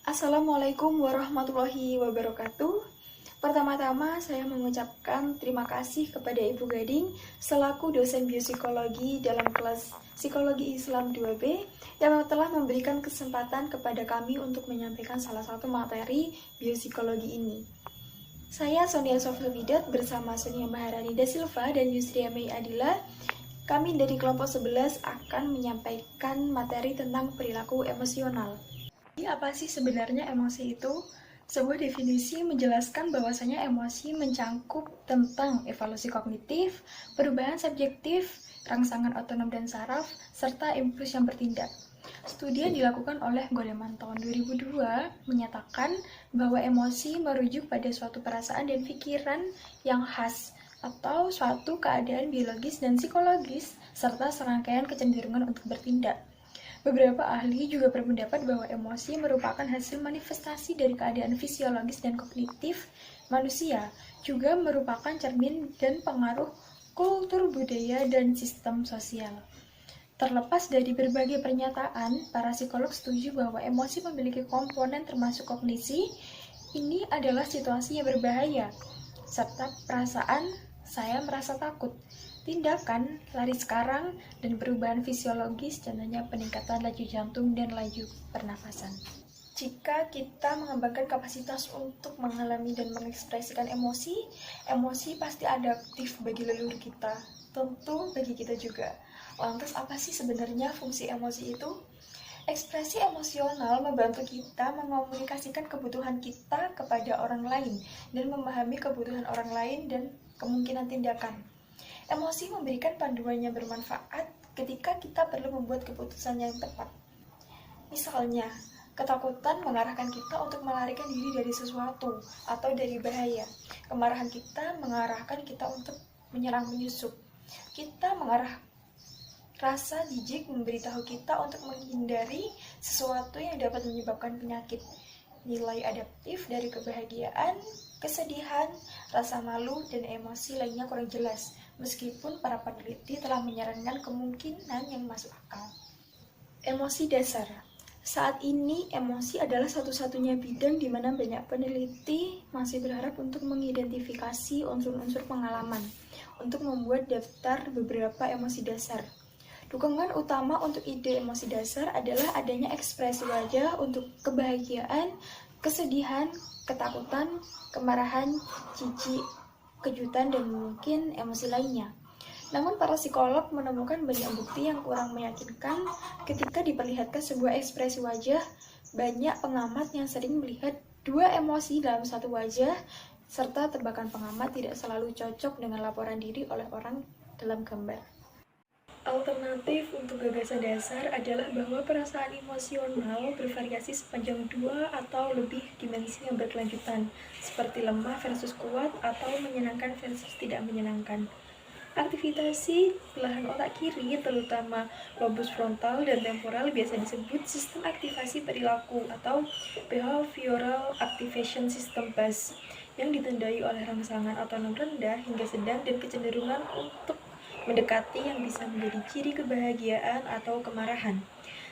Assalamualaikum warahmatullahi wabarakatuh. Pertama-tama saya mengucapkan terima kasih kepada Ibu Gading selaku dosen biopsikologi dalam kelas Psikologi Islam 2B yang telah memberikan kesempatan kepada kami untuk menyampaikan salah satu materi biopsikologi ini. Saya Sonia Sofia bersama Sonia Maharani Da Silva dan Yusria Mei Adila. Kami dari kelompok 11 akan menyampaikan materi tentang perilaku emosional. Apa sih sebenarnya emosi itu? Sebuah definisi menjelaskan bahwasanya emosi mencangkup tentang evaluasi kognitif, perubahan subjektif, rangsangan otonom dan saraf, serta impuls yang bertindak. Studi yang dilakukan oleh Goleman tahun 2002 menyatakan bahwa emosi merujuk pada suatu perasaan dan pikiran yang khas atau suatu keadaan biologis dan psikologis serta serangkaian kecenderungan untuk bertindak. Beberapa ahli juga berpendapat bahwa emosi merupakan hasil manifestasi dari keadaan fisiologis dan kognitif manusia, juga merupakan cermin dan pengaruh kultur budaya dan sistem sosial. Terlepas dari berbagai pernyataan, para psikolog setuju bahwa emosi memiliki komponen termasuk kognisi. Ini adalah situasi yang berbahaya, serta perasaan saya merasa takut, tindakan lari sekarang, dan perubahan fisiologis, contohnya peningkatan laju jantung dan laju pernafasan. Jika kita mengembangkan kapasitas untuk mengalami dan mengekspresikan emosi, emosi pasti adaptif bagi leluhur kita, tentu bagi kita juga. Lantas apa sih sebenarnya fungsi emosi itu? Ekspresi emosional membantu kita mengomunikasikan kebutuhan kita kepada orang lain dan memahami kebutuhan orang lain dan kemungkinan tindakan. Emosi memberikan panduan yang bermanfaat ketika kita perlu membuat keputusan yang tepat. Misalnya, ketakutan mengarahkan kita untuk melarikan diri dari sesuatu atau dari bahaya. Kemarahan kita mengarahkan kita untuk menyerang penyusup. Rasa jijik memberitahu kita untuk menghindari sesuatu yang dapat menyebabkan penyakit. Nilai adaptif dari kebahagiaan, kesedihan, rasa malu, dan emosi lainnya kurang jelas, meskipun para peneliti telah menyarankan kemungkinan yang masuk akal. Emosi dasar. Saat ini, emosi adalah satu-satunya bidang di mana banyak peneliti masih berharap untuk mengidentifikasi unsur-unsur pengalaman, untuk membuat daftar beberapa emosi dasar. Dukungan utama untuk ide emosi dasar adalah adanya ekspresi wajah untuk kebahagiaan, kesedihan, ketakutan, kemarahan, jijik, kejutan, dan mungkin emosi lainnya. Namun para psikolog menemukan banyak bukti yang kurang meyakinkan ketika diperlihatkan sebuah ekspresi wajah. Banyak pengamat yang sering melihat dua emosi dalam satu wajah, serta tebakan pengamat tidak selalu cocok dengan laporan diri oleh orang dalam gambar. Alternatif untuk gagasan dasar adalah bahwa perasaan emosional bervariasi sepanjang dua atau lebih dimensi yang berkelanjutan, seperti lemah versus kuat atau menyenangkan versus tidak menyenangkan. Aktivasi belahan otak kiri, terutama lobus frontal dan temporal, biasa disebut sistem aktivasi perilaku atau behavioral activation system BAS, yang ditandai oleh rangsangan otonom rendah hingga sedang dan kecenderungan untuk mendekati yang bisa menjadi ciri kebahagiaan atau kemarahan.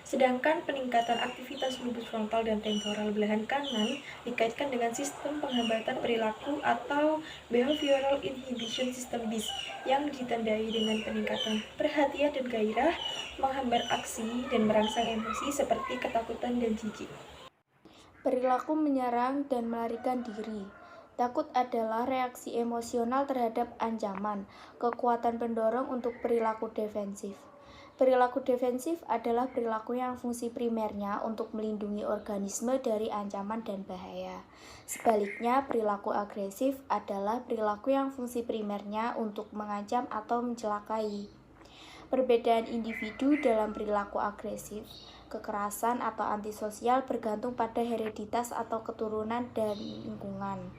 Sedangkan peningkatan aktivitas lobus frontal dan temporal belahan kanan dikaitkan dengan sistem penghambatan perilaku atau behavioral inhibition system BIS yang ditandai dengan peningkatan perhatian dan gairah, menghambat aksi, dan merangsang emosi seperti ketakutan dan jijik. Perilaku menyerang dan melarikan diri. Takut adalah reaksi emosional terhadap ancaman, kekuatan pendorong untuk perilaku defensif. Perilaku defensif adalah perilaku yang fungsi primernya untuk melindungi organisme dari ancaman dan bahaya. Sebaliknya, perilaku agresif adalah perilaku yang fungsi primernya untuk mengancam atau mencelakai. Perbedaan individu dalam perilaku agresif, kekerasan atau antisosial bergantung pada hereditas atau keturunan dan lingkungan.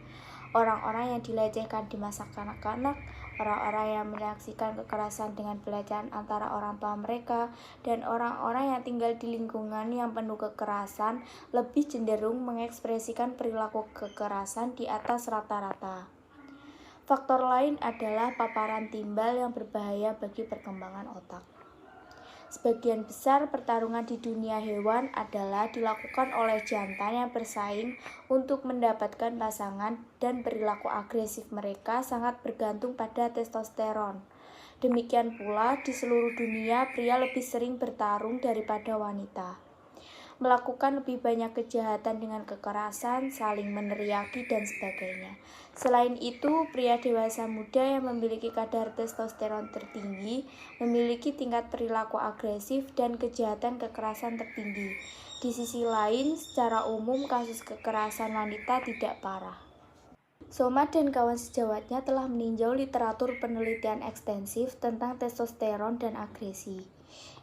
Orang-orang yang dilecehkan di masa kanak-kanak, orang-orang yang mereaksikan kekerasan dengan pelecehan antara orang tua mereka, dan orang-orang yang tinggal di lingkungan yang penuh kekerasan lebih cenderung mengekspresikan perilaku kekerasan di atas rata-rata. Faktor lain adalah paparan timbal yang berbahaya bagi perkembangan otak. Sebagian besar pertarungan di dunia hewan adalah dilakukan oleh jantan yang bersaing untuk mendapatkan pasangan, dan perilaku agresif mereka sangat bergantung pada testosteron. Demikian pula di seluruh dunia pria lebih sering bertarung daripada wanita, melakukan lebih banyak kejahatan dengan kekerasan, saling meneriaki, dan sebagainya. Selain itu, pria dewasa muda yang memiliki kadar testosteron tertinggi memiliki tingkat perilaku agresif dan kejahatan kekerasan tertinggi. Di sisi lain, secara umum kasus kekerasan wanita tidak parah. Soma dan kawan sejawatnya telah meninjau literatur penelitian ekstensif tentang testosteron dan agresi.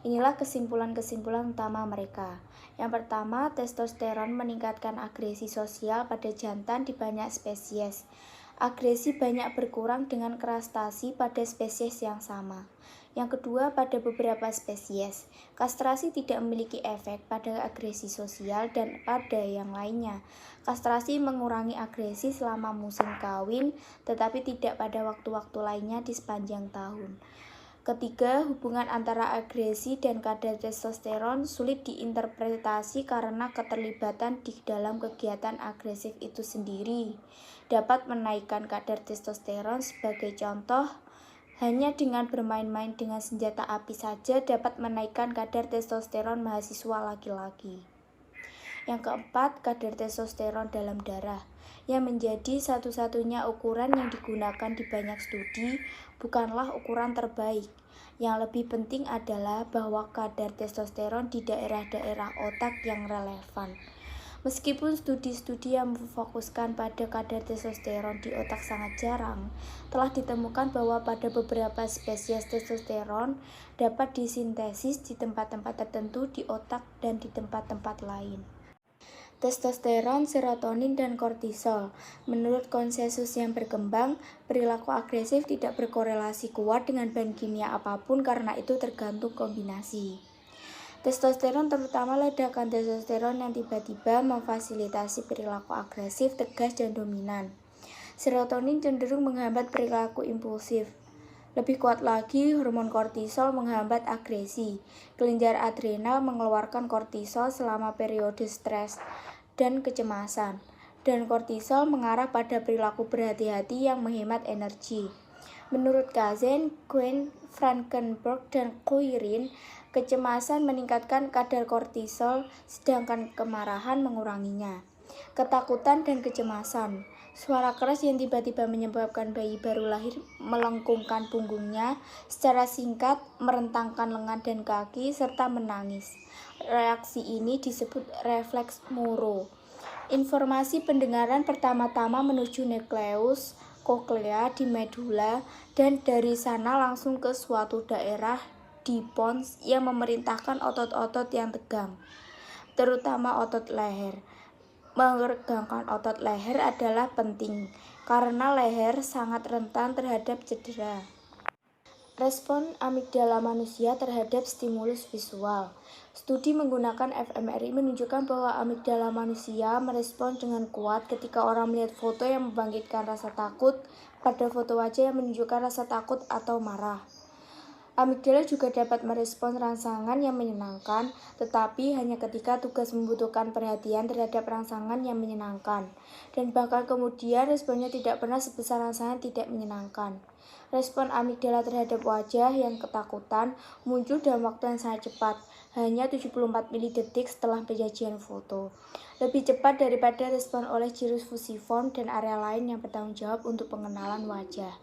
Inilah kesimpulan-kesimpulan utama mereka. Yang pertama, testosteron meningkatkan agresi sosial pada jantan di banyak spesies. Agresi banyak berkurang dengan kastrasi pada spesies yang sama. Yang kedua, pada beberapa spesies, kastrasi tidak memiliki efek pada agresi sosial, dan pada yang lainnya, kastrasi mengurangi agresi selama musim kawin, tetapi tidak pada waktu-waktu lainnya di sepanjang tahun. Ketiga, hubungan antara agresi dan kadar testosteron sulit diinterpretasi karena keterlibatan di dalam kegiatan agresif itu sendiri dapat menaikkan kadar testosteron. Sebagai contoh, hanya dengan bermain-main dengan senjata api saja dapat menaikkan kadar testosteron mahasiswa laki-laki. Yang keempat, kadar testosteron dalam darah, yang menjadi satu-satunya ukuran yang digunakan di banyak studi, bukanlah ukuran terbaik. Yang lebih penting adalah bahwa kadar testosteron di daerah-daerah otak yang relevan. Meskipun studi-studi yang memfokuskan pada kadar testosteron di otak sangat jarang, telah ditemukan bahwa pada beberapa spesies testosteron dapat disintesis di tempat-tempat tertentu di otak dan di tempat-tempat lain. Testosteron, serotonin, dan kortisol. Menurut konsensus yang berkembang, perilaku agresif tidak berkorelasi kuat dengan bahan kimia apapun karena itu tergantung kombinasi. Testosteron, terutama ledakan testosteron yang tiba-tiba, memfasilitasi perilaku agresif, tegas, dan dominan. Serotonin cenderung menghambat perilaku impulsif. Lebih kuat lagi, hormon kortisol menghambat agresi. Kelenjar adrenal mengeluarkan kortisol selama periode stres dan kecemasan, dan kortisol mengarah pada perilaku berhati-hati yang menghemat energi. Menurut Kazen, Quinn, Frankenberg, dan Quirin, kecemasan meningkatkan kadar kortisol, sedangkan kemarahan menguranginya. Ketakutan dan kecemasan. Suara keras yang tiba-tiba menyebabkan bayi baru lahir melengkungkan punggungnya secara singkat, merentangkan lengan dan kaki, serta menangis. Reaksi ini disebut refleks Moro. Informasi pendengaran pertama-tama menuju nukleus koklea di medula, dan dari sana langsung ke suatu daerah di pons yang memerintahkan otot-otot yang tegang, terutama otot leher. Meregangkan otot leher adalah penting karena leher sangat rentan terhadap cedera. Respon amigdala manusia terhadap stimulus visual. Studi menggunakan fMRI menunjukkan bahwa amigdala manusia merespon dengan kuat ketika orang melihat foto yang membangkitkan rasa takut pada foto wajah yang menunjukkan rasa takut atau marah. Amigdala juga dapat merespons rangsangan yang menyenangkan, tetapi hanya ketika tugas membutuhkan perhatian terhadap rangsangan yang menyenangkan, dan bahkan kemudian responnya tidak pernah sebesar rangsangan tidak menyenangkan. Respon amigdala terhadap wajah yang ketakutan muncul dalam waktu yang sangat cepat, hanya 74 milidetik setelah penyajian foto. Lebih cepat daripada respon oleh gyrus fusiform dan area lain yang bertanggung jawab untuk pengenalan wajah.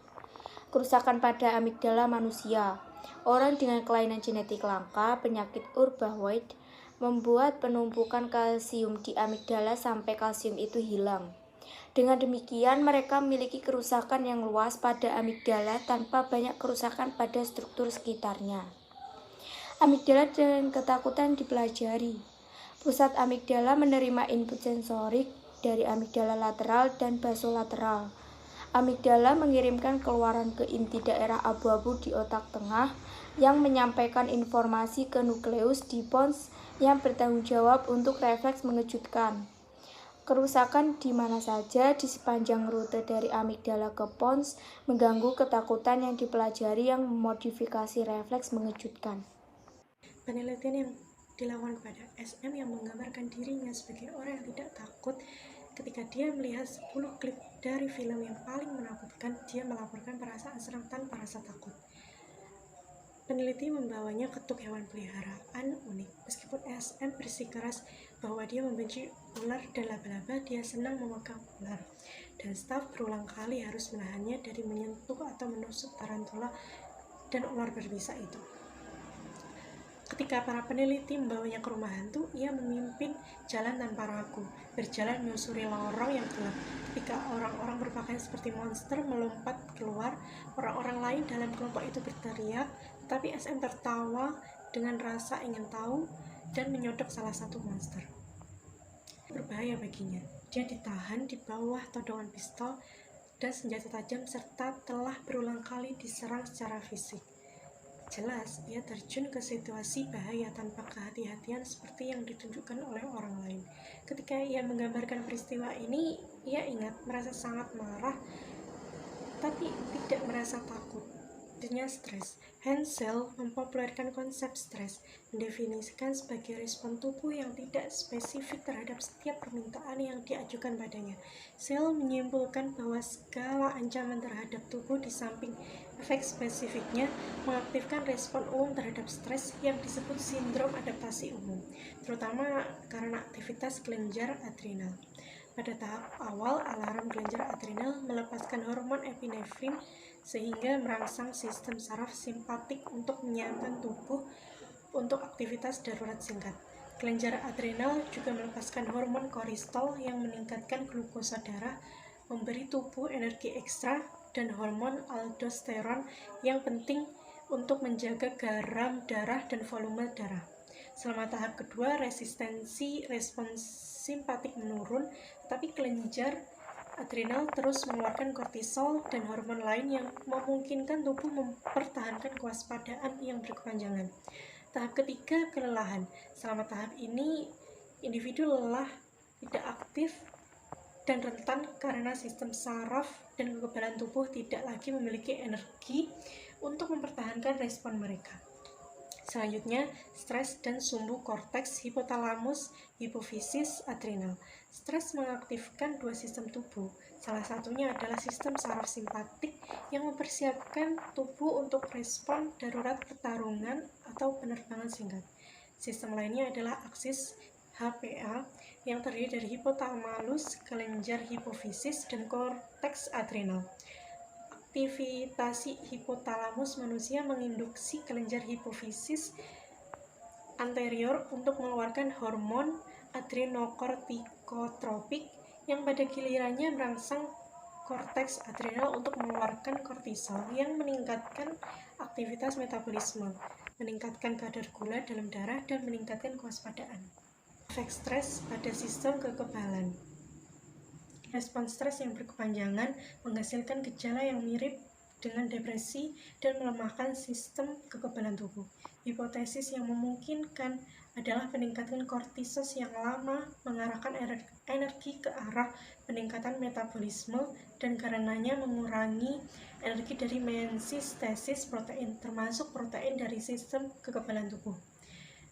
Kerusakan pada amigdala manusia. Orang dengan kelainan genetik langka, penyakit Urbahoid, membuat penumpukan kalsium di amigdala sampai kalsium itu hilang. Dengan demikian, mereka memiliki kerusakan yang luas pada amigdala tanpa banyak kerusakan pada struktur sekitarnya. Amigdala dan ketakutan dipelajari. Pusat amigdala menerima input sensorik dari amigdala lateral dan basolateral. Amigdala mengirimkan keluaran ke inti daerah abu-abu di otak tengah yang menyampaikan informasi ke nukleus di pons yang bertanggung jawab untuk refleks mengejutkan. Kerusakan di mana saja di sepanjang rute dari amigdala ke pons mengganggu ketakutan yang dipelajari yang memodifikasi refleks mengejutkan. Penelitian yang dilakukan kepada SM yang menggambarkan dirinya sebagai orang yang tidak takut, ketika dia melihat 10 klip dari film yang paling menakutkan, dia melaporkan perasaan senang tanpa rasa takut. Peneliti membawanya ke tuk hewan peliharaan unik. Meskipun SM bersikeras bahwa dia membenci ular dan laba-laba, dia senang memegang ular. Dan staf berulang kali harus menahannya dari menyentuh atau menusuk tarantula dan ular berbisa itu. Ketika para peneliti membawanya ke rumah hantu, ia memimpin jalan tanpa ragu, berjalan menyusuri lorong yang gelap. Ketika orang-orang berpakaian seperti monster melompat keluar, orang-orang lain dalam kelompok itu berteriak, tetapi SM tertawa dengan rasa ingin tahu dan menyodok salah satu monster. Berbahaya baginya. Dia ditahan di bawah todongan pistol dan senjata tajam serta telah berulang kali diserang secara fisik. Jelas, ia terjun ke situasi bahaya tanpa kehati-hatian seperti yang ditunjukkan oleh orang lain. Ketika ia menggambarkan peristiwa ini, ia ingat merasa sangat marah, tapi tidak merasa takut. Artinya stres. Hensel mempopulerkan konsep stres, mendefinisikan sebagai respon tubuh yang tidak spesifik terhadap setiap permintaan yang diajukan padanya. Sel menyimpulkan bahwa segala ancaman terhadap tubuh di samping efek spesifiknya mengaktifkan respon umum terhadap stres yang disebut sindrom adaptasi umum, terutama karena aktivitas kelenjar adrenal. Pada tahap awal, alarm kelenjar adrenal melepaskan hormon epinefrin sehingga merangsang sistem saraf simpatik untuk menyiapkan tubuh untuk aktivitas darurat singkat. Kelenjar adrenal juga melepaskan hormon kortisol yang meningkatkan glukosa darah, memberi tubuh energi ekstra, dan hormon aldosteron yang penting untuk menjaga garam darah dan volume darah. Selama tahap kedua, resistensi respons simpatik menurun, tetapi kelenjar adrenal terus mengeluarkan kortisol dan hormon lain yang memungkinkan tubuh mempertahankan kewaspadaan yang berkepanjangan. Tahap ketiga, kelelahan. Selama tahap ini, individu lelah, tidak aktif, dan rentan karena sistem saraf dan kekebalan tubuh tidak lagi memiliki energi untuk mempertahankan respon mereka. Selanjutnya, stres dan sumbu korteks hipotalamus, hipofisis, adrenal. Stres mengaktifkan dua sistem tubuh. Salah satunya adalah sistem saraf simpatik yang mempersiapkan tubuh untuk respon darurat pertarungan atau penerbangan singkat. Sistem lainnya adalah aksis HPA yang terdiri dari hipotalamus, kelenjar hipofisis, dan korteks adrenal. Aktivitas hipotalamus manusia menginduksi kelenjar hipofisis anterior untuk mengeluarkan hormon adrenokortikotropik yang pada gilirannya merangsang korteks adrenal untuk mengeluarkan kortisol yang meningkatkan aktivitas metabolisme, meningkatkan kadar gula dalam darah, dan meningkatkan kewaspadaan. Efek stres pada sistem kekebalan. Respon stres yang berkepanjangan menghasilkan gejala yang mirip dengan depresi dan melemahkan sistem kekebalan tubuh. Hipotesis yang memungkinkan adalah peningkatan kortisol yang lama mengarahkan energi ke arah peningkatan metabolisme dan karenanya mengurangi energi dari mensintesis protein, termasuk protein dari sistem kekebalan tubuh.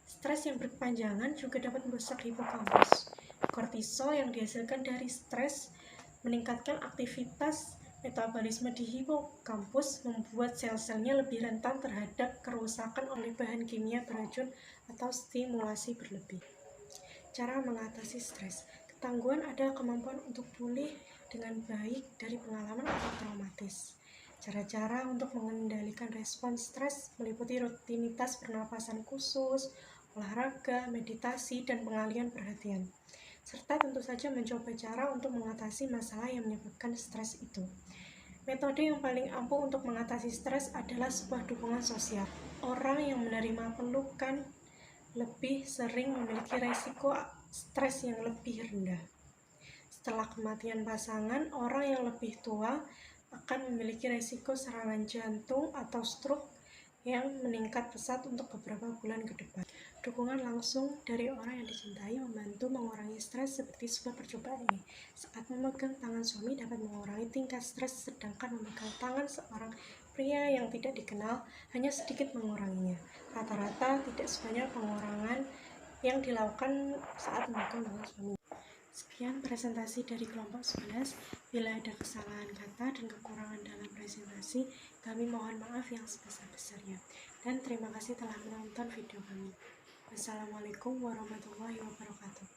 Stres yang berkepanjangan juga dapat merusak hipokampus. Kortisol yang dihasilkan dari stres meningkatkan aktivitas metabolisme di hipokampus, membuat sel-selnya lebih rentan terhadap kerusakan oleh bahan kimia beracun atau stimulasi berlebih. Cara mengatasi stres. Ketangguhan adalah kemampuan untuk pulih dengan baik dari pengalaman atau traumatis. Cara-cara untuk mengendalikan respon stres meliputi rutinitas pernapasan khusus, olahraga, meditasi, dan pengalihan perhatian, serta tentu saja mencoba cara untuk mengatasi masalah yang menyebabkan stres itu. Metode yang paling ampuh untuk mengatasi stres adalah sebuah dukungan sosial. Orang yang menerima pelukan lebih sering memiliki resiko stres yang lebih rendah. Setelah kematian pasangan, orang yang lebih tua akan memiliki resiko serangan jantung atau stroke yang meningkat pesat untuk beberapa bulan ke depan. Dukungan langsung dari orang yang dicintai membantu mengurangi stres seperti sebuah percobaan ini. Saat memegang tangan suami dapat mengurangi tingkat stres, sedangkan memegang tangan seorang pria yang tidak dikenal hanya sedikit menguranginya. Rata-rata tidak sebanyak pengurangan yang dilakukan saat melakukan hubungan suami. Sekian presentasi dari kelompok 11. Bila ada kesalahan kata dan kekurangan dalam presentasi, kami mohon maaf yang sebesar-besarnya. Dan terima kasih telah menonton video kami. Wassalamualaikum warahmatullahi wabarakatuh.